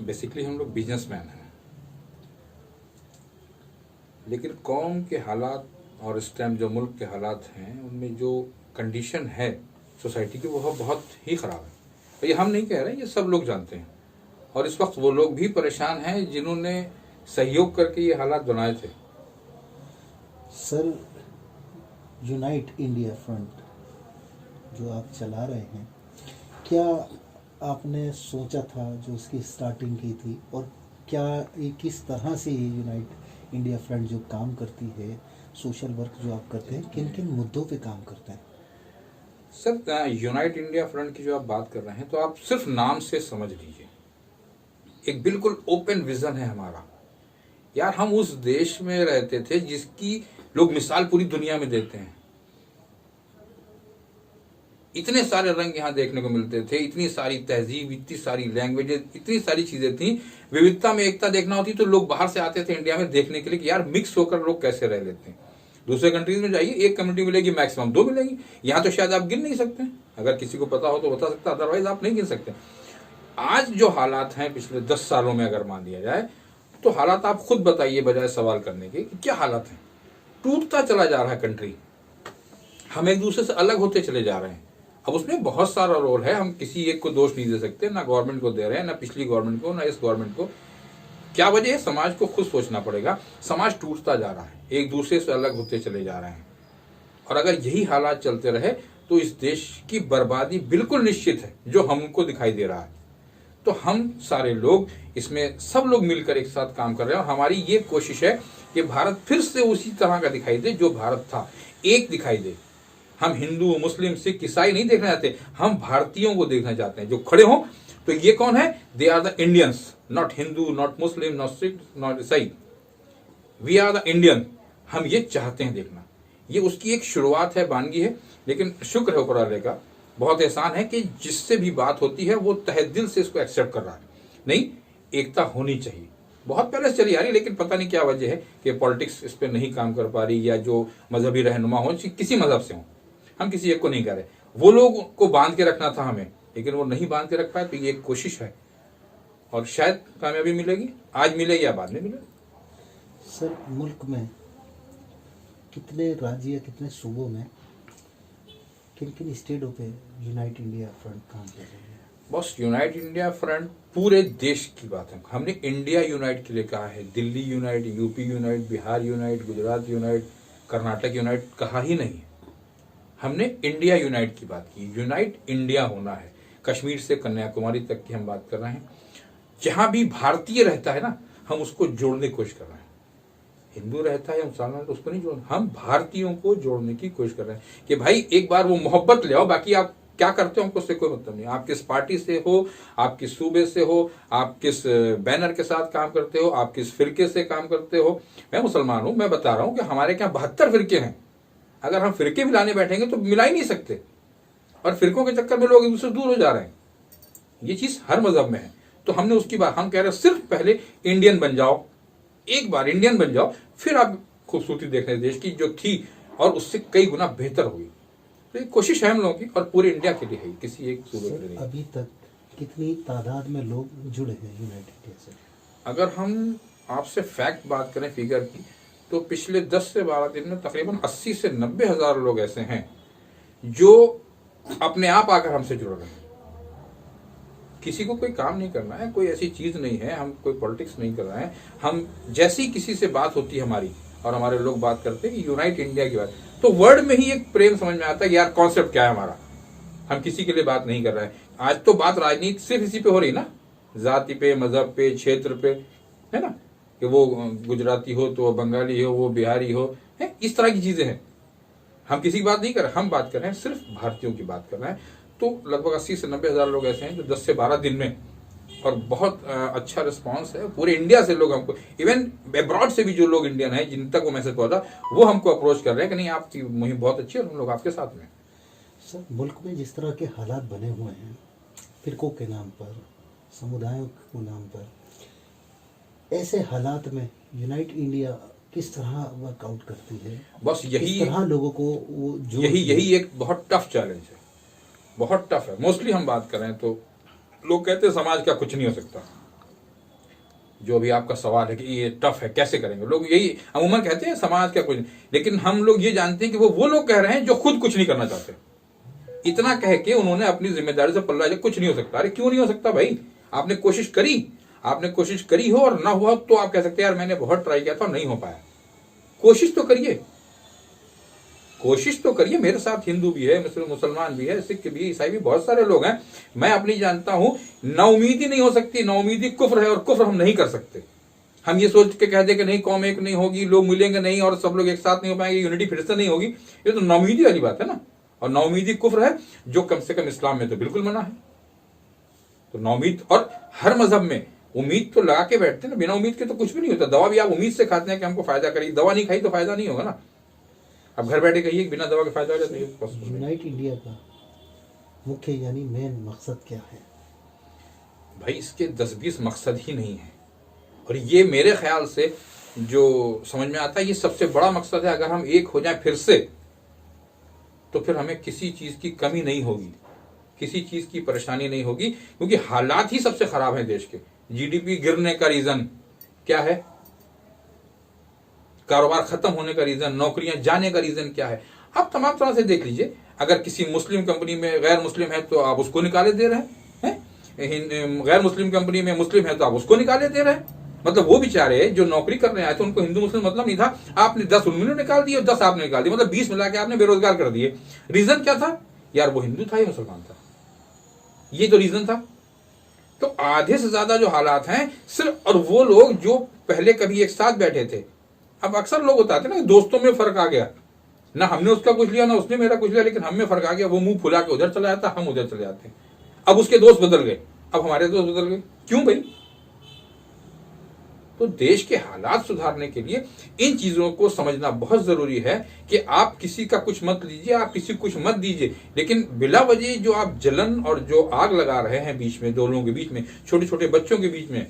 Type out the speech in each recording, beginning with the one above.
Basically हम लोग businessman हैं, लेकिन कौम के हालात और इस टाइम जो मुल्क के हालात हैं उनमें जो कंडीशन है सोसाइटी की वो बहुत ही ख़राब है। और ये हम नहीं कह रहे, ये सब लोग जानते हैं। और इस वक्त वो लोग भी परेशान हैं जिन्होंने सहयोग करके ये हालात बनाए थे। सर, यूनाइट इंडिया फ्रंट जो आप चला रहे हैं, क्या आपने सोचा था जो उसकी स्टार्टिंग की थी, और क्या ये किस तरह से ये यूनाइट इंडिया फ्रंट जो काम करती है, सोशल वर्क जो आप करते हैं, किन किन मुद्दों पे काम करते हैं? सर, यूनाइट इंडिया फ्रंट की जो आप बात कर रहे हैं तो आप सिर्फ नाम से समझ लीजिए, एक बिल्कुल ओपन विजन है हमारा। यार, हम उस देश में रहते थे जिसकी लोग मिसाल पूरी दुनिया में देते हैं। इतने सारे रंग यहाँ देखने को मिलते थे, इतनी सारी तहजीब, इतनी सारी लैंग्वेजेस, इतनी सारी चीजें थी। विविधता में एकता देखना होती तो लोग बाहर से आते थे इंडिया में देखने के लिए कि यार मिक्स होकर लोग कैसे रह लेते हैं। दूसरे कंट्रीज में जाइए, एक कम्युनिटी मिलेगी, मैक्सिमम 2 मिलेगी। यहाँ तो शायद आप गिन नहीं सकते। अगर किसी को पता हो तो बता सकता, अदरवाइज आप नहीं गिन सकते। आज जो हालात हैं पिछले 10 सालों में अगर मान लिया जाए तो हालात आप खुद बताइए, बजाय सवाल करने के कि क्या हालात हैं। टूटता चला जा रहा है कंट्री, हम एक दूसरे से अलग होते चले जा रहे हैं। अब उसमें बहुत सारा रोल है, हम किसी एक को दोष नहीं दे सकते, ना गवर्नमेंट को दे रहे हैं, ना पिछली गवर्नमेंट को, ना इस गवर्नमेंट को। क्या वजह है? समाज को खुद सोचना पड़ेगा। समाज टूटता जा रहा है, एक दूसरे से अलग होते चले जा रहे हैं, और अगर यही हालात चलते रहे तो इस देश की बर्बादी बिल्कुल निश्चित है, जो हमको दिखाई दे रहा है। तो हम सारे लोग इसमें सब लोग मिलकर एक साथ काम कर रहे हैं, और हमारी ये कोशिश है कि भारत फिर से उसी तरह का दिखाई दे जो भारत था, एक दिखाई दे। हम हिंदू, मुस्लिम, सिख, ईसाई नहीं देखना चाहते, हम भारतीयों को देखना चाहते हैं जो खड़े हों। तो ये कौन है? They are the Indians, not Hindu, not Muslim, not Sikh, not ईसाई। We are the Indian. हम ये चाहते हैं देखना। ये उसकी एक शुरुआत है, वानगी है, लेकिन शुक्र है ऊपर वाले का, बहुत एहसान है कि जिससे भी बात होती है वो तहे दिल से इसको एक्सेप्ट कर रहा है। नहीं, एकता होनी चाहिए। बहुत पहले से चली आ रही, लेकिन पता नहीं क्या वजह है कि पॉलिटिक्स इस पर नहीं काम कर पा रही, या जो मजहबी रहनुमा हो, किसी मजहब से हो, हम किसी एक को नहीं कह रहे, वो लोग को बांध के रखना था हमें, लेकिन वो नहीं बांध के रख पाए। तो ये एक कोशिश है, और शायद कामयाबी मिलेगी, आज मिले या बाद में मिले। सर, मुल्क में कितने राज्य, कितने सूबों में, किन किन स्टेटों पे यूनाइट इंडिया फ्रंट काम कर रही है? बस यूनाइट इंडिया फ्रंट पूरे देश की बात है। हमने इंडिया यूनाइट के लिए कहा है, Delhi unite, UP unite, Bihar unite, Gujarat unite, Karnataka unite कहा ही नहीं है। हमने इंडिया यूनाइट की बात की। यूनाइट इंडिया होना है। कश्मीर से कन्याकुमारी तक की हम बात कर रहे हैं। जहां भी भारतीय रहता है ना, हम उसको जोड़ने की कोशिश कर रहे हैं। हिंदू रहता है या मुसलमान, तो उसको नहीं जोड़ना, हम भारतीयों को जोड़ने की कोशिश कर रहे हैं कि भाई एक बार वो मोहब्बत ले आओ, बाकी आप क्या करते हो हमको उससे कोई मतलब नहीं। आप किस पार्टी से हो, आप किस सूबे से हो, आप किस बैनर के साथ काम करते हो, आप किस फिरके से काम करते हो। मैं मुसलमान हूं, मैं बता रहा हूं कि हमारे यहाँ 72 फिरके हैं। अगर हम फिरके मिलाने बैठेंगे तो मिला ही नहीं सकते, और फिरकों के चक्कर में लोग एक दूसरे से दूर हो जा रहे हैं। ये चीज हर मजहब में है। तो हमने उसकी बात, हम कह रहे हैं सिर्फ पहले इंडियन बन जाओ, एक बार इंडियन बन जाओ, फिर आप खूबसूरती देख रहे देश की जो थी, और उससे कई गुना बेहतर हुई। तो ये कोशिश है हम लोगों की, और पूरे इंडिया के लिए है, किसी एक सूबे के लिए नहीं। अभी तक कितनी तादाद में लोग जुड़े हैं यूनाइट इंडिया से? अगर हम आपसे फैक्ट बात करें, फिगर की, तो पिछले 10 से 12 दिन में तकरीबन 80 से 90 हजार लोग ऐसे हैं जो अपने आप आकर हमसे जुड़ रहे हैं। किसी को कोई काम नहीं करना है, कोई ऐसी चीज नहीं है, हम कोई पॉलिटिक्स नहीं कर रहे हैं। हम जैसी किसी से बात होती है हमारी, और हमारे लोग बात करते हैं कि यूनाइट इंडिया की बात, तो वर्ड में ही एक प्रेम समझ में आता है कि यार कॉन्सेप्ट क्या है हमारा। हम किसी के लिए बात नहीं कर रहे हैं। आज तो बात राजनीति सिर्फ इसी पे हो रही ना, जाति पे, मजहब पे, क्षेत्र पे, है ना, कि वो गुजराती हो तो वो बंगाली हो, वो बिहारी हो, है, इस तरह की चीजें हैं। हम किसी की बात नहीं कर रहे, हम बात कर रहे हैं सिर्फ भारतीयों की बात कर रहे हैं। तो लगभग 80 से 90 हजार लोग ऐसे हैं जो 10 से 12 दिन में, और बहुत अच्छा रिस्पांस है पूरे इंडिया से। लोग हमको, इवन अब्रॉड से भी जो लोग इंडियन हैं जिन तक वो मैसेज पहुंचा, वो हमको अप्रोच कर रहे हैं कि नहीं आपकी मुहिम बहुत अच्छी है और हम लोग आपके साथ में। सर, मुल्क में जिस तरह के हालात बने हुए हैं, फिरकों के नाम पर, समुदायों के नाम पर, ऐसे हालात में यूनाइट इंडिया किस तरह वर्कआउट करती है? बस यही, किस तरह लोगों को वो यही एक बहुत टफ चैलेंज है, बहुत टफ है। मोस्टली हम बात करें तो लोग कहते हैं समाज का कुछ नहीं हो सकता, जो भी आपका सवाल है कि ये टफ है कैसे करेंगे, लोग यही अमूमन कहते हैं समाज का कुछ नहीं। लेकिन हम लोग ये जानते हैं कि वो लोग कह रहे हैं जो खुद कुछ नहीं करना चाहते। इतना कह के उन्होंने अपनी जिम्मेदारी से पल्ला, कुछ नहीं हो सकता। अरे क्यों नहीं हो सकता भाई, आपने कोशिश करी, आपने कोशिश करी हो और ना हुआ तो आप कह सकते हैं यार मैंने बहुत ट्राई किया था और नहीं हो पाया। कोशिश तो करिए, कोशिश तो करिए। मेरे साथ हिंदू भी है, मुसलमान भी है, सिख भी, ईसाई भी, बहुत सारे लोग हैं। मैं अपनी जानता हूं नाउमीदी नहीं हो सकती, नाउमीदी कुफ्र है और कुफ्र हम नहीं कर सकते। हम ये सोच के कह दे कि नहीं कौम एक नहीं होगी, लोग मिलेंगे नहीं और सब लोग एक साथ नहीं हो पाएंगे, यूनिटी फिर से नहीं होगी, ये तो नाउमीदी वाली बात है ना। और नाउमीदी कुफ्र है जो कम से कम इस्लाम में तो बिल्कुल मना है। तो नाउमीद, और हर मजहब में उम्मीद तो लगा के बैठते हैं ना, बिना उम्मीद के तो कुछ भी नहीं होता। दवा भी आप उम्मीद से खाते हैं कि हमको फायदा करेगी, दवा नहीं खाई तो फायदा नहीं होगा ना। अब घर बैठे कहिए बिना दवा के फायदा हो जाता है। यूनाइट इंडिया का मुख्य यानी मेन मकसद क्या है? भाई इसके 10-20 मकसद ही नहीं है, और ये मेरे ख्याल से जो समझ में आता है ये सबसे बड़ा मकसद है। अगर हम एक हो जाए फिर से तो फिर हमें किसी चीज की कमी नहीं होगी, किसी चीज की परेशानी नहीं होगी, क्योंकि हालात ही सबसे खराब हैं देश के। जीडीपी गिरने का रीजन क्या है? कारोबार खत्म होने का रीजन, नौकरियां जाने का रीजन क्या है? आप तमाम तरह से देख लीजिए। अगर किसी मुस्लिम कंपनी में गैर मुस्लिम है तो आप उसको निकाले दे रहे हैं, गैर मुस्लिम कंपनी में मुस्लिम है तो आप उसको निकाले दे रहे हैं। मतलब वो बेचारे जो नौकरी करने आए थे उनको हिंदू मुस्लिम मतलब नहीं था, आपने 10 उन्होंने निकाल दिए, 10 आपने निकाल दिए, मतलब 20 मिला के आपने बेरोजगार कर दिए। रीजन क्या था यार? वो हिंदू था या मुसलमान था, ये तो रीजन था। तो आधे से ज्यादा जो हालात हैं सिर्फ, और वो लोग जो पहले कभी एक साथ बैठे थे, अब अक्सर लोग बताते ना दोस्तों में फर्क आ गया, ना हमने उसका कुछ लिया ना उसने मेरा कुछ लिया, लेकिन हम में फर्क आ गया। वो मुंह फुला के उधर चला जाता, हम उधर चले जाते हैं। अब उसके दोस्त बदल गए, अब हमारे दोस्त बदल गए, क्यों भाई? तो देश के हालात सुधारने के लिए इन चीजों को समझना बहुत जरूरी है कि आप किसी का कुछ मत लीजिए, आप किसी को कुछ मत दीजिए, लेकिन बिला वजह जो आप जलन और जो आग लगा रहे हैं बीच में, दो लोगों के बीच में, छोटे छोटे बच्चों के बीच में,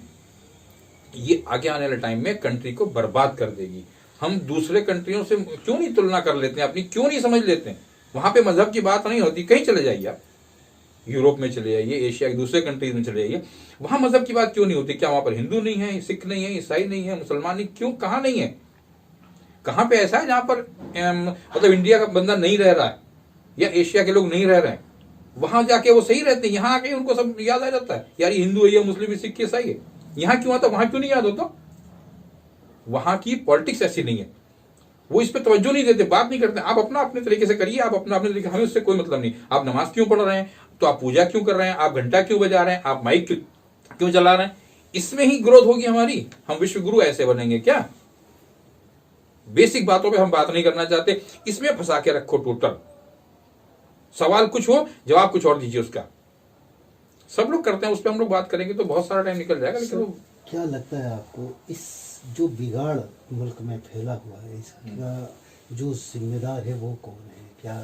ये आगे आने वाले टाइम में कंट्री को बर्बाद कर देगी। हम दूसरे कंट्रियों से क्यों नहीं तुलना कर लेते हैं अपनी, क्यों नहीं समझ लेते हैं? वहां पे मजहब की बात नहीं होती। कहीं चले जाइए आप, यूरोप में चले जाइए, एशिया के दूसरे कंट्रीज में चले जाइए, वहां मजहब की बात क्यों नहीं होती? क्या वहां पर हिंदू नहीं है, सिख नहीं है, ईसाई नहीं है, मुसलमान नहीं? क्यों, कहां नहीं है? कहां पे ऐसा है जहां पर मतलब इंडिया का बंदा नहीं रह रहा है या एशिया के लोग नहीं रह रहे हैं, वहां जाके वो सही रहते हैं, यहाँ आके उनको सब याद आ जाता है यार ये हिंदू है, ये मुस्लिम है, सिख, ईसाई है। यहां क्यों आता, वहां क्यों नहीं याद होता? वहां की पॉलिटिक्स ऐसी नहीं है, वो इस पे तवज्जो नहीं देते, बात नहीं करते। आप अपना अपने तरीके से करिए, आप अपना अपने तरीके, हमें उससे कोई मतलब नहीं। आप नमाज क्यों पढ़ रहे हैं, तो आप पूजा क्यों कर रहे हैं, आप घंटा क्यों बजा रहे हैं, आप माइक क्यों चला रहे हैं, इसमें ही ग्रोथ होगी हमारी। हम विश्व गुरु ऐसे बनेंगे क्या? बेसिक बातों पे हम बात नहीं करना चाहते, इसमें फंसा के रखो टोटल। सवाल कुछ हो, जवाब कुछ और दीजिए उसका। सब लोग करते हैं, उस पर हम लोग बात करेंगे तो बहुत सारा टाइम निकल जाएगा। लेकिन क्या लगता है आपको, इस जो बिगाड़ मुल्क में फैला हुआ है, इसका जो जिम्मेदार है वो कौन है? क्या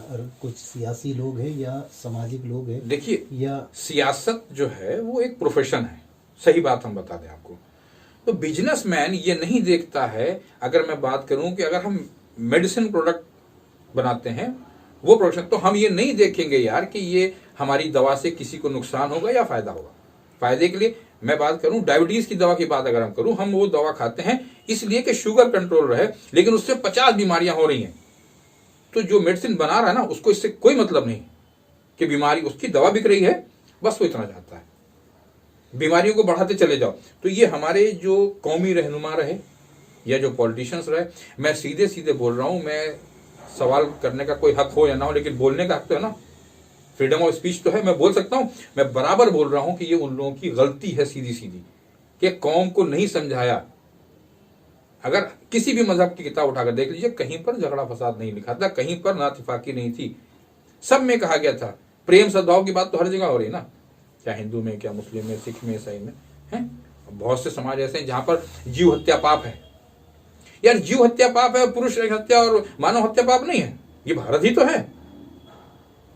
कुछ सियासी लोग हैं या सामाजिक लोग हैं? देखिए, या सियासत जो है वो एक प्रोफेशन है, सही बात हम बता दें आपको। तो बिजनेसमैन ये नहीं देखता है, अगर मैं बात करूं कि अगर हम मेडिसिन प्रोडक्ट बनाते हैं वो प्रोडक्शन, तो हम ये नहीं देखेंगे यार कि ये हमारी दवा से किसी को नुकसान होगा या फायदा होगा। फायदे के लिए मैं बात करूं, डायबिटीज की दवा की बात अगर हम करूं, हम वो दवा खाते हैं इसलिए कि शुगर कंट्रोल रहे, लेकिन उससे 50 बीमारियां हो रही हैं। तो जो मेडिसिन बना रहा है ना, उसको इससे कोई मतलब नहीं कि बीमारी, उसकी दवा बिक रही है, बस वो इतना चाहता है बीमारियों को बढ़ाते चले जाओ। तो ये हमारे जो कौमी रहनुमा रहे या जो पॉलिटिशियंस रहे, मैं सीधे सीधे बोल रहा हूं, मैं सवाल करने का कोई हक हो या ना हो, लेकिन बोलने का हक तो है ना, फ्रीडम ऑफ स्पीच तो है, मैं बोल सकता हूं। मैं बराबर बोल रहा हूं कि ये उन लोगों की गलती है सीधी सीधी, कि कौम को नहीं समझाया। अगर किसी भी मजहब की किताब उठाकर देख लीजिए, कहीं पर झगड़ा फसाद नहीं लिखा था, कहीं पर नातिफाकी नहीं थी, सब में कहा गया था प्रेम सद्भाव की बात तो हर जगह हो रही है ना, क्या हिंदू में, क्या मुस्लिम में, सिख में, ईसाई में है। बहुत से समाज ऐसे हैं जहां पर जीव हत्या पाप है। यार जीव हत्या पाप है, पुरुष हत्या और मानव हत्या पाप नहीं है, ये भारत ही तो है,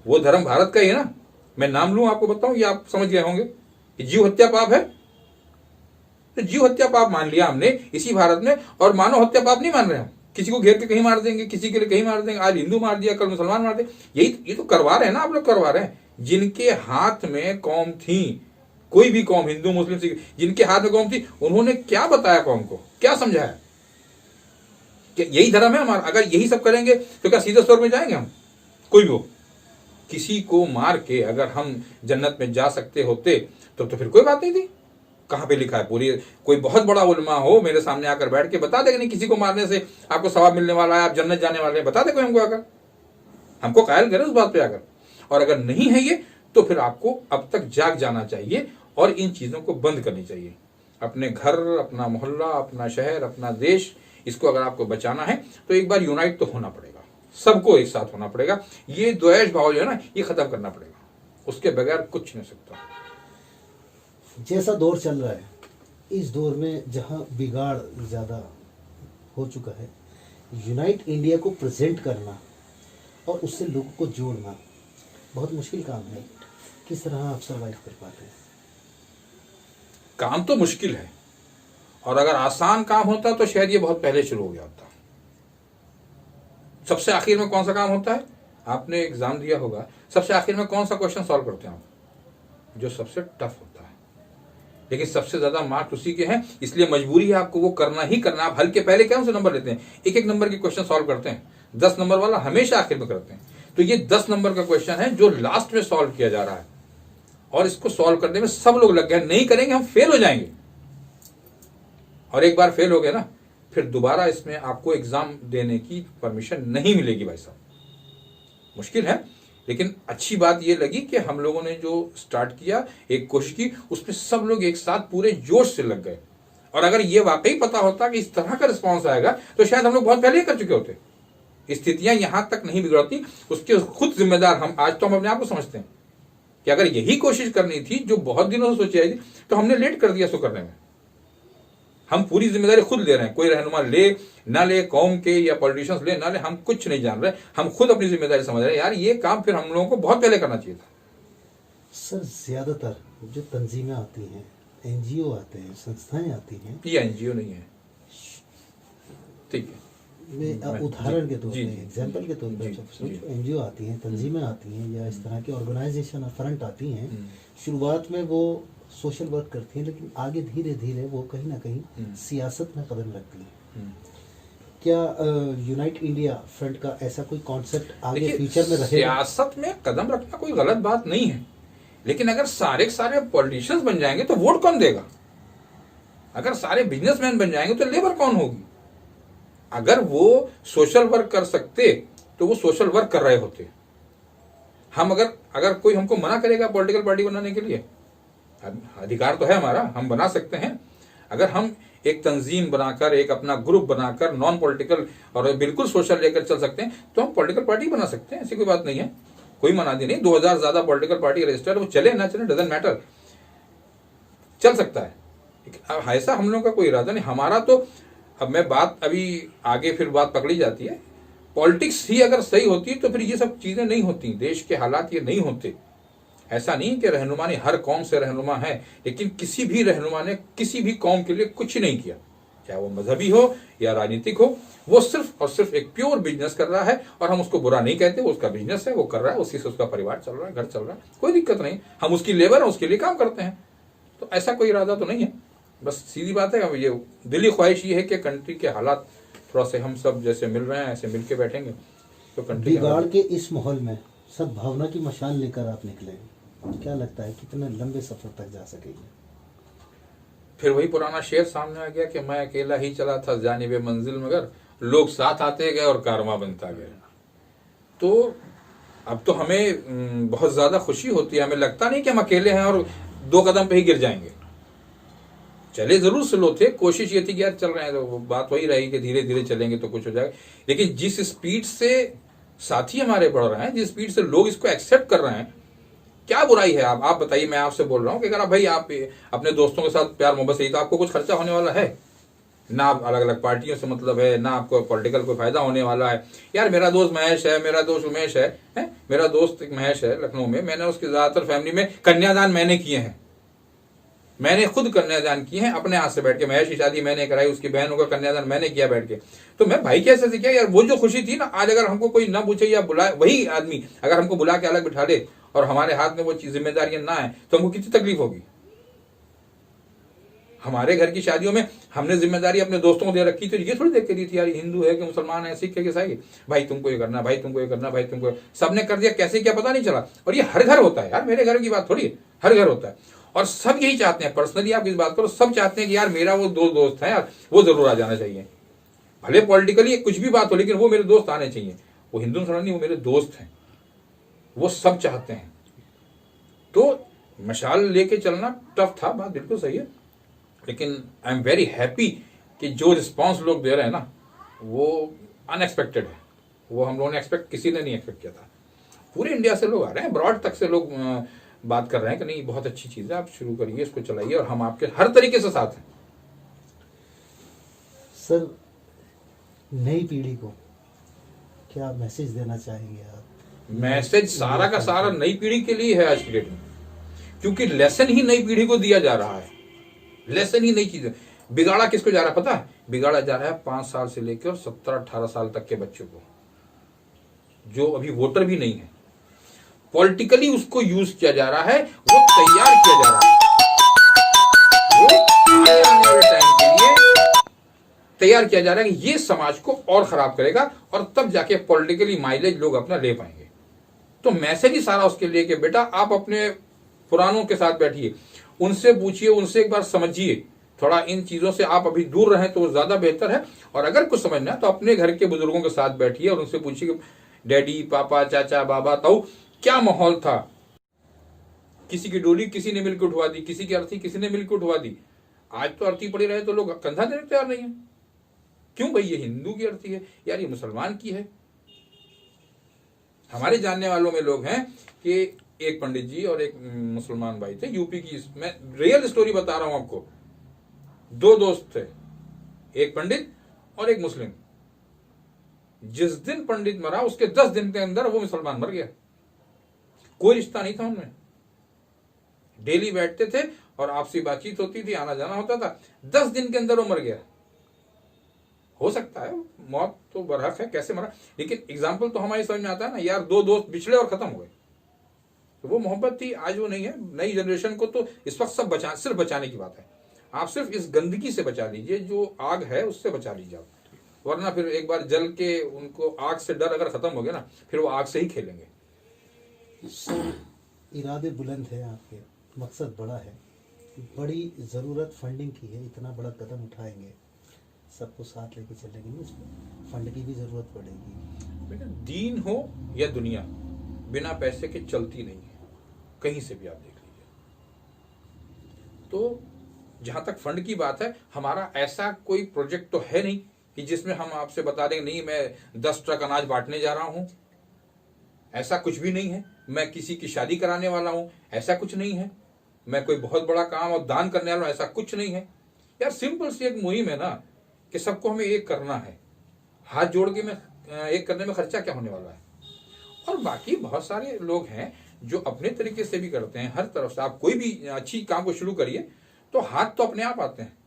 वो धर्म भारत का ही है ना। मैं नाम लूं आपको बताऊं, ये आप समझ गए होंगे कि जीव हत्या पाप है। तो जीव हत्या पाप मान लिया हमने इसी भारत में, और मानव हत्या पाप नहीं मान रहे हम। किसी को घेर के कहीं मार देंगे, किसी के लिए कहीं मार देंगे, आज हिंदू मार दिया, कल मुसलमान मार दिया, ये तो करवा रहे हैं ना आप लोग, करवा रहे हैं। जिनके हाथ में कौम थी, कोई भी कौम, हिंदू मुस्लिम सिख, जिनके हाथ में कौम थी, उन्होंने क्या बताया कौम को, क्या समझाया? कि यही धर्म है हमारा। अगर यही सब करेंगे तो क्या सीधे स्वर्ग में जाएंगे हम? कोई भी हो, किसी को मार के अगर हम जन्नत में जा सकते होते तो फिर कोई बात नहीं थी। कहां पे लिखा है? पूरी कोई बहुत बड़ा उलमा हो मेरे सामने आकर बैठ के बता दे कि नहीं, किसी को मारने से आपको सवाब मिलने वाला है, आप जन्नत जाने वाले हैं, बता दे कोई हमको आकर, हमको कायल करे उस बात पे आकर। और अगर नहीं है ये, तो फिर आपको अब तक जाग जाना चाहिए और इन चीजों को बंद करनी चाहिए। अपने घर, अपना मोहल्ला, अपना शहर, अपना देश, इसको अगर आपको बचाना है तो एक बार यूनाइट तो होना पड़ेगा, सबको एक साथ होना पड़ेगा। ये द्वेष भाव जो है ना, ये खत्म करना पड़ेगा, उसके बगैर कुछ नहीं हो सकता। जैसा दौर चल रहा है, इस दौर में जहां बिगाड़ ज़्यादा हो चुका है, यूनाइट इंडिया को प्रेजेंट करना और उससे लोगों को जोड़ना बहुत मुश्किल काम है। किस तरह आप सर्वाइव कर पाते हैं? काम तो मुश्किल है, और अगर आसान काम होता तो शायद ये बहुत पहले शुरू हो गया होता। सबसे आखिर में कौन सा काम होता है? आपने एग्जाम दिया होगा, सबसे आखिर में कौन सा क्वेश्चन सॉल्व करते हैं आप? जो सबसे टफ होता है, लेकिन सबसे ज्यादा मार्क्स उसी के हैं, इसलिए मजबूरी है आपको वो करना ही करना। आप हल्के पहले क्या उनसे नंबर लेते हैं, एक एक नंबर के क्वेश्चन सॉल्व करते हैं, 10 नंबर वाला हमेशा आखिर में करते हैं। तो ये 10 नंबर का क्वेश्चन है जो लास्ट में सॉल्व किया जा रहा है, और इसको सॉल्व करने में सब लोग लग गए। नहीं करेंगे हम फेल हो जाएंगे, और एक बार फेल हो गए ना, फिर दोबारा इसमें आपको एग्जाम देने की परमिशन नहीं मिलेगी भाई साहब। मुश्किल है, लेकिन अच्छी बात यह लगी कि हम लोगों ने जो स्टार्ट किया, एक कोशिश की, उसमें सब लोग एक साथ पूरे जोश से लग गए। और अगर ये वाकई पता होता कि इस तरह का रिस्पॉन्स आएगा तो शायद हम लोग बहुत पहले ही कर चुके होते। स्थितियां यहां तक नहीं बिगड़ती, उसके खुद जिम्मेदार हम। आज तो हम अपने आप को समझते हैं कि अगर यही कोशिश करनी थी जो बहुत दिनों से सोची आई थी, तो हमने लेट कर दिया इसको करने में। हम पूरी जिम्मेदारी खुद ले रहे हैं, कोई रहनुमा ले ना ले, कौम के या पॉलिटिशियंस ले ना ले, हम कुछ नहीं जान रहे, हम खुद अपनी जिम्मेदारी समझ रहे हैं। यार ये काम फिर हम लोगों को बहुत पहले करना चाहिए था। सर, ज़्यादातर जो तंजीमें आती हैं, एनजीओ आते हैं, संस्थाएं आती हैं, ये एनजीओ नहीं है, ठीक है, मैं उदाहरण के तौर जी, पे, जी, एग्जाम्पल के तौर पर, जी, जो एनजीओ आती हैं, तंजीमें आती हैं, या इस तरह की ऑर्गेनाइजेशन फ्रंट आती हैं, हम्म। शुरुआत में वो सोशल वर्क करती हैं, लेकिन आगे धीरे धीरे वो कहीं ना कहीं सियासत में कदम रखती हैं। क्या यूनाइट इंडिया फ्रंट का ऐसा कोई कॉन्सेप्ट आगे देखिए, फ्यूचर में रहेगा? सियासत में कदम रखना कोई गलत बात नहीं है, लेकिन अगर सारे के सारे पॉलिटिशियंस बन जाएंगे तो वोट कौन देगा? अगर सारे बिजनेसमैन बन जाएंगे तो लेबर कौन होगी? अगर वो सोशल वर्क कर सकते तो वो सोशल वर्क कर रहे होते। हम अगर कोई हमको मना करेगा पॉलिटिकल पार्टी बनाने के लिए, अधिकार तो है हमारा, हम बना सकते हैं। अगर हम एक तंजीम बनाकर, एक अपना ग्रुप बनाकर, नॉन पॉलिटिकल और बिल्कुल सोशल लेकर चल सकते हैं, तो हम पॉलिटिकल पार्टी बना सकते हैं, ऐसी कोई बात नहीं है, कोई मनादी नहीं। 2000 ज्यादा पॉलिटिकल पार्टी रजिस्टर्ड, वो चले ना चले डजंट मैटर, चल सकता है। ऐसा हम लोगों का कोई इरादा नहीं। हमारा तो, अब मैं बात अभी आगे फिर बात पकड़ी जाती है, पॉलिटिक्स ही अगर सही होती तो फिर ये सब चीजें नहीं होती, देश के हालात ये नहीं होते। ऐसा नहीं कि रहनुमा ने, हर कौम से रहनुमा है, लेकिन किसी भी रहनुमा ने किसी भी कौम के लिए कुछ नहीं किया, चाहे वो मजहबी हो या राजनीतिक हो। वो सिर्फ और सिर्फ एक प्योर बिजनेस कर रहा है, और हम उसको बुरा नहीं कहते, वो उसका बिजनेस है, वो कर रहा है, उसी से उसका परिवार चल रहा है, घर चल रहा है, कोई दिक्कत नहीं। हम उसकी लेबर है, उसके लिए काम करते हैं, तो ऐसा कोई इरादा तो नहीं है। बस सीधी बात है, ये दिली ख्वाहिश ये है कि कंट्री के हालात थोड़ा से हम सब जैसे मिल रहे हैं ऐसे मिलके बैठेंगे तो कंट्री बिगाड़ के इस माहौल में सद्भावना की मशाल लेकर आप निकले, क्या लगता है कितने लंबे सफर तक जा सकेंगे? फिर वही पुराना शेर सामने आ गया कि मैं अकेला ही चला था जानिबे मंजिल, मगर लोग साथ आते गए और कारवां बनता गया। तो अब तो हमें बहुत ज्यादा खुशी होती है, हमें लगता नहीं कि हम अकेले हैं और 2 कदम पे ही गिर जाएंगे। चले जरूर स्लो थे, कोशिश ये थी कि यार चल रहे हैं, तो बात वही रही कि धीरे धीरे चलेंगे तो कुछ हो जाएगा। लेकिन जिस स्पीड से साथी हमारे बढ़ रहे हैं, जिस स्पीड से लोग इसको एक्सेप्ट कर रहे हैं, क्या बुराई है? आप बताइए। मैं आपसे बोल रहा हूँ कि अगर भाई आप अपने दोस्तों के साथ प्यार मोहब्बत से ही, तो आपको कुछ खर्चा होने वाला है ना, अलग अलग पार्टियों से मतलब है ना, आपको पॉलिटिकल कोई फायदा होने वाला है। यार मेरा दोस्त महेश है, मेरा दोस्त उमेश है, मेरा दोस्त एक महेश है लखनऊ में, मैंने उसकी ज्यादातर फैमिली में कन्यादान मैंने किए हैं, मैंने खुद कन्यादान किए हैं अपने हाथ से बैठ के। महेश की शादी मैंने कराई, उसकी बहनों का कन्यादान मैंने किया बैठ के। तो मैं भाई कैसे से किया यार, वो जो खुशी थी ना, आज अगर हमको कोई ना पूछे या बुलाए, वही आदमी अगर हमको बुला के अलग बिठा दे और हमारे हाथ में वो चीज जिम्मेदारियां ना है, तो हमको कितनी तकलीफ होगी। हमारे घर की शादियों में हमने जिम्मेदारी अपने दोस्तों को दे रखी, तो ये थोड़ी देख के दी थी यार हिंदू है कि मुसलमान है, सिख है कि ईसाई, भाई तुमको ये करना, भाई तुमको ये करना, भाई तुमको, सबने कर दिया, कैसे क्या पता नहीं चला। और ये हर घर होता है यार, मेरे घर की बात थोड़ी है, हर घर होता है। और सब यही चाहते हैं, पर्सनली आप इस बात करो, सब चाहते हैं कि यार मेरा वो दो दोस्त है यार, वो जरूर आ जाना चाहिए, भले पॉलिटिकली कुछ भी बात हो, लेकिन वो मेरे दोस्त आने चाहिए। वो हिंदू मुसलमान नहीं, वो मेरे दोस्त हैं, वो सब चाहते हैं। तो मशाल लेके चलना टफ था, बात बिल्कुल सही है, लेकिन आई एम वेरी हैप्पी कि जो रिस्पांस लोग दे रहे हैं ना वो अनएक्सपेक्टेड है। वो हम लोगों ने एक्सपेक्ट, किसी ने नहीं एक्सपेक्ट किया था। पूरे इंडिया से लोग आ रहे हैं, ब्रॉड तक से लोग बात कर रहे हैं कि नहीं बहुत अच्छी चीज़ है, आप शुरू करिए, इसको चलाइए, और हम आपके हर तरीके से साथ हैं। सर, नई पीढ़ी को क्या मैसेज देना चाहेंगे आप? मैसेज सारा का सारा नई पीढ़ी के लिए है आज की डेट में, क्योंकि लेसन ही नई पीढ़ी को दिया जा रहा है, लेसन ही नई चीजें। बिगाड़ा किसको जा रहा है पता है? बिगाड़ा जा रहा है 5 साल से लेकर 17-18 साल तक के बच्चों को, जो अभी वोटर भी नहीं है। पॉलिटिकली उसको यूज किया जा रहा है, वो तैयार किया जा रहा है, वो आने वाले टाइम के लिए तैयार किया जा रहा है कि ये समाज को और खराब करेगा, और तब जाके पॉलिटिकली माइलेज लोग अपना ले पाएंगे। तो मैसेज ही सारा उसके लिए कि बेटा आप अपने पुरानों के साथ बैठिए, उनसे पूछिए, उनसे एक बार समझिए, थोड़ा इन चीजों से आप अभी दूर रहें तो वो ज्यादा बेहतर है। और अगर कुछ समझना है तो अपने घर के बुजुर्गों के साथ बैठिए और उनसे पूछिए कि डैडी, पापा, चाचा, बाबा, ताऊ, क्या माहौल था। किसी की डोली किसी ने मिलकर उठवा दी, किसी की अर्थी किसी ने मिलकर उठवा दी। आज तो अर्थी पड़ी रहे तो लोग कंधा देने तैयार नहीं है। क्यों भाई? ये हिंदू की अर्थी है यार, ये मुसलमान की है। हमारे जानने वालों में लोग हैं कि एक पंडित जी और एक मुसलमान भाई थे यूपी की, मैं रियल स्टोरी बता रहा हूं आपको। 2 दोस्त थे, एक पंडित और एक मुस्लिम। जिस दिन पंडित मरा उसके 10 दिन के अंदर वो मुसलमान मर गया। कोई रिश्ता नहीं था उनमें, डेली बैठते थे और आपसी बातचीत होती थी, आना जाना होता था। 10 दिन के अंदर वो मर गया। हो सकता है मौत तो बरहक है, कैसे मरा, लेकिन एग्जाम्पल तो हमारी समझ में आता है ना यार, 2 दोस्त बिछड़े और खत्म हो गए। तो वो मोहब्बत थी, आज वो नहीं है। नई जनरेशन को तो इस वक्त सब सिर्फ बचाने की बात है। आप सिर्फ इस गंदगी से बचा लीजिए, जो आग है उससे बचा लीजिए आप, वरना फिर एक बार जल के उनको आग से डर अगर खत्म हो गया ना, फिर वो आग से ही खेलेंगे। इरादे बुलंद है आपके, मकसद बड़ा है, बड़ी ज़रूरत फंडिंग की है, इतना बड़ा कदम उठाएंगे, सबको साथ लेके चलेंगे, नहीं इसमें फंड की भी ज़रूरत पड़ेगी। बेटा दीन हो या दुनिया, बिना पैसे के चलती नहीं है, कहीं से भी आप देख लीजिए। तो जहां तक फंड की बात है, हमारा ऐसा कोई प्रोजेक्ट तो है नहीं कि जिसमें हम आपसे बता दें नहीं मैं 10 ट्रक अनाज बांटने जा रहा हूं, ऐसा कुछ भी नहीं है। मैं किसी की शादी कराने वाला हूं, ऐसा कुछ नहीं है। मैं कोई बहुत बड़ा काम और दान करने वाला हूं, ऐसा कुछ नहीं है। यार सिंपल सी एक मुहिम है ना कि सबको हमें एक करना है। हाथ जोड़ के मैं एक करने में खर्चा क्या होने वाला है। और बाकी बहुत सारे लोग हैं जो अपने तरीके से भी करते हैं। हर तरफ से आप कोई भी अच्छी काम को शुरू करिए तो हाथ तो अपने आप आते हैं,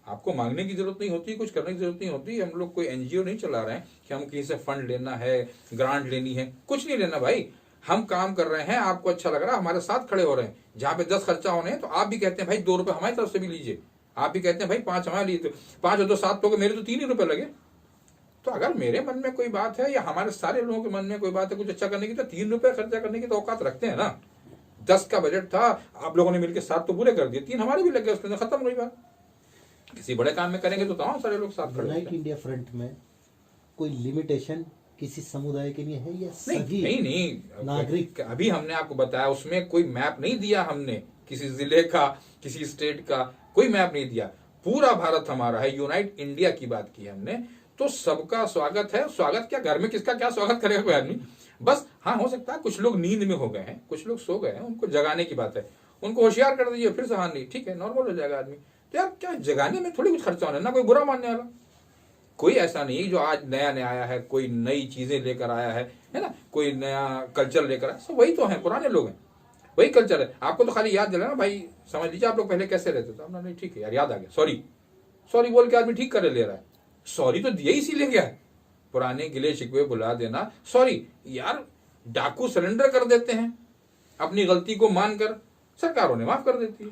आपको मांगने की जरूरत नहीं होती, कुछ करने की जरूरत नहीं होती। हम लोग कोई एनजीओ नहीं चला रहे हैं कि हम कहीं से फंड लेना है, ग्रांट लेनी है, कुछ नहीं लेना भाई। हम काम कर रहे हैं, आपको अच्छा लग रहा है, हमारे साथ खड़े हो रहे हैं। जहां पे 10 खर्चा होने हैं तो आप भी कहते हैं भाई 2 रुपए हमारी तरफ से भी लीजिए, आप भी कहते हैं भाई 5 हमारे लिए, तो 5 और 2 7 लोग, मेरे तो 3 ही रुपए लगे। तो अगर मेरे मन में कोई बात है या हमारे सारे लोगों के मन में कोई बात है कुछ अच्छा करने की, तो 3 रुपए खर्चा करने की तो औकात रखते हैं ना। 10 का बजट था, आप लोगों ने मिलकर 7 तो पूरे कर दिए, 3 हमारे भी लग गए, उसके अंदर खत्म हुई बात। किसी बड़े काम में करेंगे तो तमाम सारे लोग साथ खड़े यूनाइट इंडिया फ्रंट में कोई लिमिटेशन किसी समुदाय के लिए है या नहीं, सभी नहीं नागरिक? अभी हमने आपको बताया, उसमें कोई मैप नहीं दिया हमने, किसी जिले का, किसी स्टेट का कोई मैप नहीं दिया। पूरा भारत हमारा है, यूनाइट इंडिया की बात की हमने। तो सबका स्वागत है। स्वागत क्या, घर में किसका क्या स्वागत करेगा कोई आदमी। बस हाँ, हो सकता है कुछ लोग नींद में हो गए हैं, कुछ लोग सो गए हैं, उनको जगाने की बात है, उनको होशियार कर दीजिए, फिर से हाँ नहीं ठीक है, नॉर्मल हो जाएगा आदमी। तो यार क्या जगाने में थोड़ी कुछ खर्चा होना है ना, कोई बुरा मानने वाला कोई ऐसा नहीं जो आज नया नया आया है, कोई नई चीजें लेकर आया है ना, कोई नया कल्चर लेकर आया। सब वही तो है, पुराने लोग हैं, वही कल्चर है। आपको तो खाली याद दिलाना भाई, समझ लीजिए आप लोग पहले कैसे रहते थे। हमने नहीं ठीक है यार, याद आ गया, सॉरी सॉरी बोल के आदमी ठीक कर ले रहा है। सॉरी तो दिया इसीलिए क्या है, पुराने गिले शिकवे बुला देना। सॉरी यार, डाकू सरेंडर कर देते हैं अपनी गलती को मानकर, सरकारों ने माफ कर देती है।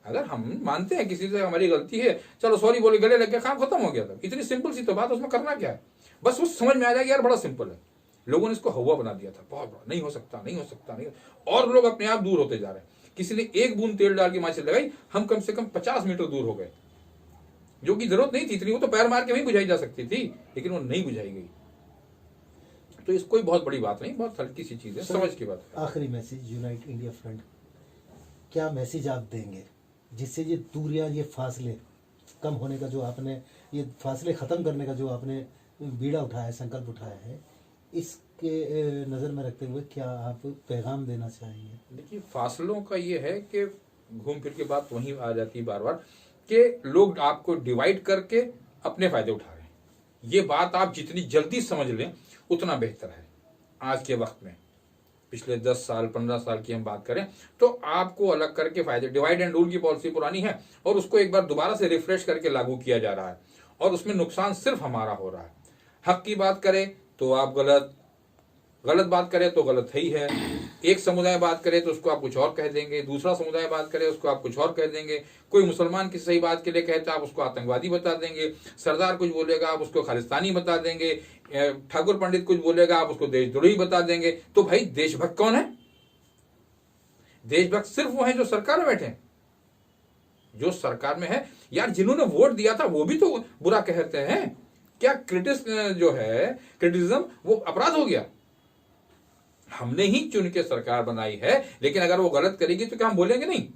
अगर हम मानते हैं किसी से हमारी गलती है, चलो सॉरी बोले, गले लग गया, काम खत्म हो गया था। इतनी सिंपल सी तो बात, उसमें करना क्या है, बस वो समझ में आ जाएगा यार बड़ा सिंपल है। लोगों ने इसको हवा बना दिया था, बहुत बड़ा, नहीं हो सकता, नहीं हो सकता, नहीं, और लोग अपने आप दूर होते जा रहे हैं। किसी ने एक बूंद तेल डाल के माचिस लगाई, हम कम से कम 50 मीटर दूर हो गए, जो कि जरूरत नहीं थी इतनी, वो तो पैर मार के वहीं बुझाई जा सकती थी, लेकिन वो नहीं बुझाई गई। तो इस कोई बहुत बड़ी बात नहीं, बहुत हल्की सी चीज है, समझ की बात है। आखिरी मैसेज यूनाइट इंडिया फ्रंट, क्या मैसेज आप देंगे जिससे ये दूरियां, ये फासले कम होने का जो आपने, ये फासले ख़त्म करने का जो आपने बीड़ा उठाया है, संकल्प उठाया है, इसके नज़र में रखते हुए क्या आप पैगाम देना चाहेंगे? देखिए, फासलों का ये है कि घूम फिर के बात वहीं आ जाती है बार बार कि लोग आपको डिवाइड करके अपने फायदे उठा रहे हैं। ये बात आप जितनी जल्दी समझ लें उतना बेहतर है। आज के वक्त में पिछले 10 साल 15 साल की हम बात करें तो आपको अलग करके फायदे, डिवाइड एंड रूल की पॉलिसी पुरानी है और उसको एक बार दोबारा से रिफ्रेश करके लागू किया जा रहा है, और उसमें नुकसान सिर्फ हमारा हो रहा है। हक की बात करें तो आप गलत, गलत बात करें तो गलत है ही है। एक समुदाय बात करे तो उसको आप कुछ और कह देंगे, दूसरा समुदाय बात करे उसको आप कुछ और कह देंगे। कोई मुसलमान की सही बात के लिए कहता है आप उसको आतंकवादी बता देंगे, सरदार कुछ बोलेगा आप उसको खालिस्तानी बता देंगे, ठाकुर पंडित कुछ बोलेगा आप उसको देशद्रोही बता देंगे। तो भाई देशभक्त कौन है? देशभक्त सिर्फ वो है जो सरकार में बैठे हैं, जो सरकार में है। यार जिन्होंने वोट दिया था वो भी तो बुरा कहते हैं। क्या क्रिटिसिज्म वो अपराध हो गया? हमने ही चुन के सरकार बनाई है, लेकिन अगर वो गलत करेगी तो क्या हम बोलेंगे नहीं?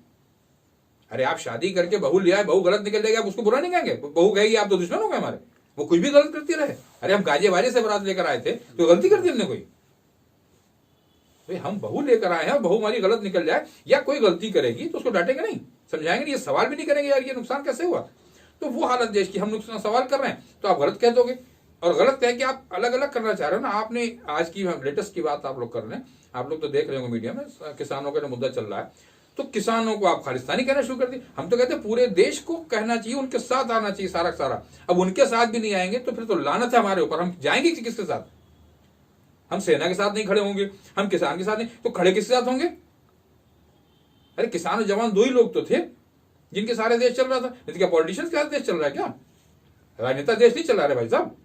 अरे आप शादी करके बहू ले आए, बहू गलत निकल जाएगी, आप उसको बुरा नहीं कहेंगे? बहू कहेगी आप तो दुश्मन हो गए हमारे, वो कुछ भी गलत करती रहे। अरे हम गाजे वाजे से बारात लेकर आए थे तो गलती कर दी हमने कोई? भाई हम बहू लेकर आए हैं, बहू हमारी गलत निकल जाए या कोई गलती करेगी तो उसको डांटेंगे नहीं, समझाएंगे नहीं, ये सवाल भी नहीं करेंगे यार ये नुकसान कैसे हुआ। तो वो हालत देश की, हम नुकसान सवाल कर रहे हैं तो आप गलत कह दोगे, और गलत कह के आप अलग अलग करना चाह रहे हो ना। आपने आज की लेटेस्ट की बात आप लोग कर रहे हैं, आप लोग तो देख रहे होंगे मीडिया में, किसानों का मुद्दा चल रहा है, तो किसानों को आप खालिस्तानी कहना शुरू कर दिए। हम तो कहते हैं पूरे देश को कहना चाहिए, उनके साथ आना चाहिए सारा सारा। अब उनके साथ भी नहीं आएंगे तो फिर तो लानत है हमारे ऊपर। हम जाएंगे किसके साथ? हम सेना के साथ नहीं खड़े होंगे, हम किसान के साथ नहीं, तो खड़े किसके साथ होंगे? अरे किसान और जवान दो ही लोग तो थे जिनके सारे देश चल रहा था, नहीं तो क्या पॉलिटिशियंस के साथ देश चल रहा है क्या? राजनेता देश नहीं चला रहे भाई साहब।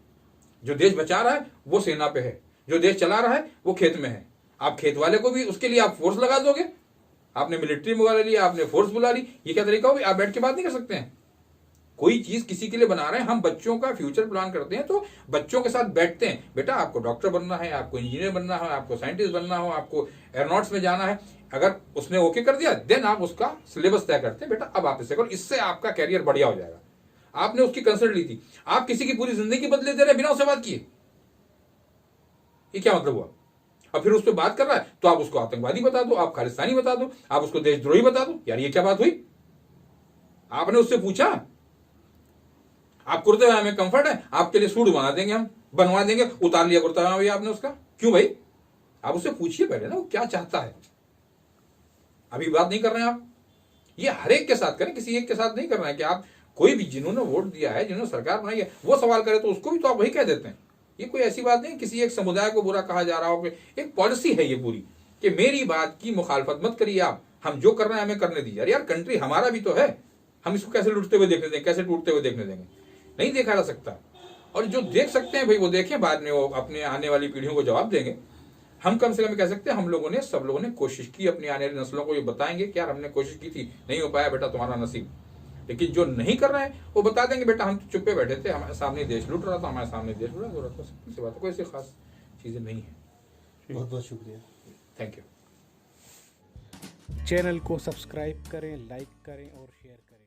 जो देश बचा रहा है वो सेना पे है, जो देश चला रहा है वो खेत में है। आप खेत वाले को भी उसके लिए आप फोर्स लगा दोगे, आपने मिलिट्री बुला लिया, आपने फोर्स बुला ली, ये क्या तरीका होगा? आप बैठ के बात नहीं कर सकते हैं। कोई चीज किसी के लिए बना रहे हैं, हम बच्चों का फ्यूचर प्लान करते हैं तो बच्चों के साथ बैठते हैं, बेटा आपको डॉक्टर बनना है, आपको इंजीनियर बनना है, आपको साइंटिस्ट बनना हो, आपको एयरोनॉट्स में जाना है। अगर उसने ओके कर दिया देन आप उसका सिलेबस तय करते हैं, बेटा अब आप इसे करो, इससे आपका कैरियर बढ़िया हो जाएगा। आपने उसकी कंसल्ट ली थी, आप किसी की पूरी जिंदगी बदले दे रहे बिना उससे बात किए, ये क्या मतलब हुआ? और फिर उस पर बात कर रहा है तो आप उसको आतंकवादी बता दो, आप खालिस्तानी बता दो, आप उसको देशद्रोही बता दो। यार ये क्या बात हुई? आपने उससे पूछा? आप कुर्ते पजामे में कंफर्ट है, आपके लिए सूट बना देंगे, हम बनवा देंगे, उतार लिया कुर्ता पजामा भैया आपने उसका, क्यों भाई? आप उससे पूछिए पहले ना वो क्या चाहता है। अभी बात नहीं कर रहे हैं आप, ये हर एक के साथ करें, किसी एक के साथ नहीं करना है कि आप कोई भी जिन्होंने वोट दिया है, जिन्होंने सरकार बनाई है, वो सवाल करे तो उसको भी तो आप वही कह देते हैं। ये कोई ऐसी बात नहीं किसी एक समुदाय को बुरा कहा जा रहा हो, एक पॉलिसी है ये पूरी कि मेरी बात की मुखालफत मत करिए आप, हम जो कर रहे हैं हमें करने दीजिए। अरे यार कंट्री हमारा भी तो है, हम इसको कैसे लुटते हुए देखने देंगे, कैसे टूटते हुए देखने देंगे? नहीं देखा जा सकता। और जो देख सकते हैं भाई वो देखें, बाद में वो अपने आने वाली पीढ़ियों को जवाब देंगे। हम कम से कम कह सकते हैं हम लोगों ने, सब लोगों ने कोशिश की, अपनी आने वाली नस्लों को ये बताएंगे कि यार हमने कोशिश की थी, नहीं हो पाया बेटा तुम्हारा नसीब। लेकिन जो नहीं कर रहे हैं वो बता देंगे बेटा हम तो चुप्पे बैठे थे, हमारे सामने देश लूट रहा था, हमारे सामने देश लूट रहा था। सिंपल सी बात है, कोई ऐसी खास चीजें नहीं है। बहुत बहुत शुक्रिया, थैंक यू। चैनल को सब्सक्राइब करें, लाइक करें और शेयर करें।